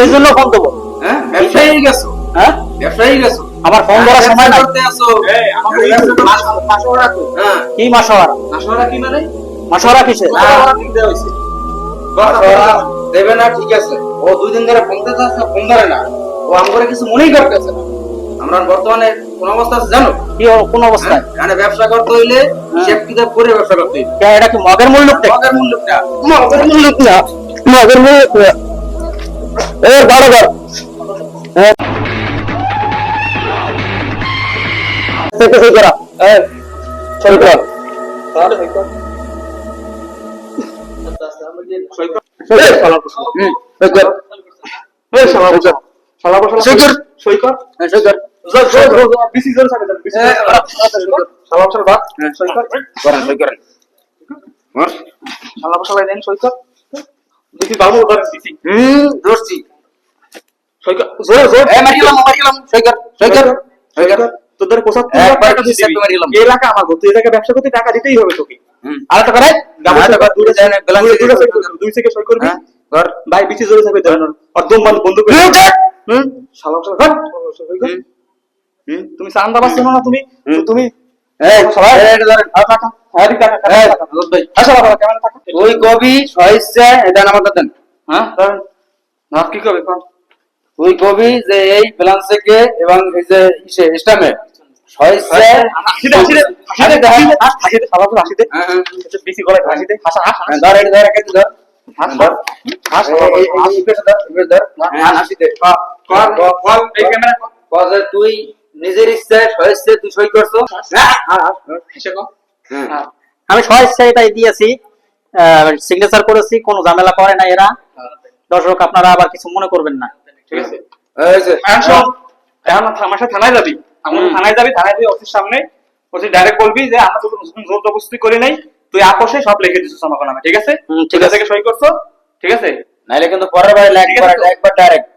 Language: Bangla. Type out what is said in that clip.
এর জন্য ফোন দেবো? হ্যাঁ ব্যবসায়ী গেছো, হ্যাঁ ব্যবসায়ী গেছো, আমার ফোন ধরার সময় নাই। করতে আসো। আমাকে মাসওয়ারা রাখো। হ্যাঁ কি মাসওয়ারা? মাসওয়ারা কি মানে? মাসওয়ারা কিসের? মাসওয়ারা কি দেওয়া হয়েছে? মাসওয়ারা দেবে না, ঠিক আছে। ও 2 দিন ধরে ফোন দিতে আছে, ফোন ধরে না। ও আমগরে কিছু মনেই করতেছে না। আমরা বর্তমানে কোন অবস্থা আছে জানো? কি কোন অবস্থায়? মানে ব্যবসা করতে হইলে হিসাব কিতাব করে ব্যবসা করতে হইবে। এটা কি মগের মূল্য? মগের মূল্য না, মগের মূল্য না, মগের মূল্য না। এ বড় বড় সই করা, সই করা, সই কর, সই কর, সই কর, সই কর। বিসি জোর সাথে যান, বিসি সালাম সালাম বাদ, সই কর, করেন, সই করেন। সালাম সালাম দেন, সই কর। বিসি বাবু ধর, বিসি ধরছি। সই কর, জোর জোর। মারিলাম, সই কর, সই কর, সই কর। তোদের 75 একবার টাকা দিতে হিসাব মারিলাম। এই এলাকা আমার, তুই এলাকা ব্যবসা করতে টাকা দিতেই হবে তোকে। আর টাকা রে, দূরে যায় না, ব্যালেন্স দুই থেকে সই করবি। হ্যাঁ কর। ভাই বিচি জোরে থাকবে ধরেন আর দম বন্ধ করে শালা শালা হট। তুমি চান্দা পাচ্ছ না তুমি, তুমি এই সবাই এটা ধরেন। টাকা হ্যাঁ টাকা এই আলোক ভাই, আসো বাবা কেমন টাকা ওই কবি সহিষ্যা এটা আমাকে দেন। হ্যাঁ ধরেন না কি করবে কোন ওই কবি যে এই ব্যালেন্স থেকে এবং এই যে ইসে স্টামে সহিষ্যা হাসিতে হাসিতে হাসিতে হাসিতে শালা তো হাসিতে বেশি গলায় হাসিতে হাসা হাস ধর এটা ধর কেটে ধর হাস ধর হাস এই পেছে ধর এই ধর হাসিতে কল কল এই ক্যামেরা কজে তুই নিজের ইচ্ছায় সহিষ্যা তুই সই করছো। হেসে কো হ্যাঁ আমি সহায়তায় এটাই দিয়েছি, সিগনেচার করেছি, কোনো ঝামেলা করে না এরা। দর্শক আপনারা আবার কিছু মনে করবেন না, ঠিক আছে। এই যে এখন আমার সাথে থানায় যাবি, আমাদের থানায় যাবি, থানায় গিয়ে অফিস সামনে অফিস ডাইরেক্ট বলবি যে আমরা তো জোর জবরদস্তি করি নাই, তুই আপোষে সব লিখে দিছিস আমাকে নামে, ঠিক আছে? ঠিক আছে, সই করছো, ঠিক আছে? নাইলে কিন্তু পরের বার একবার ডাইরেক্ট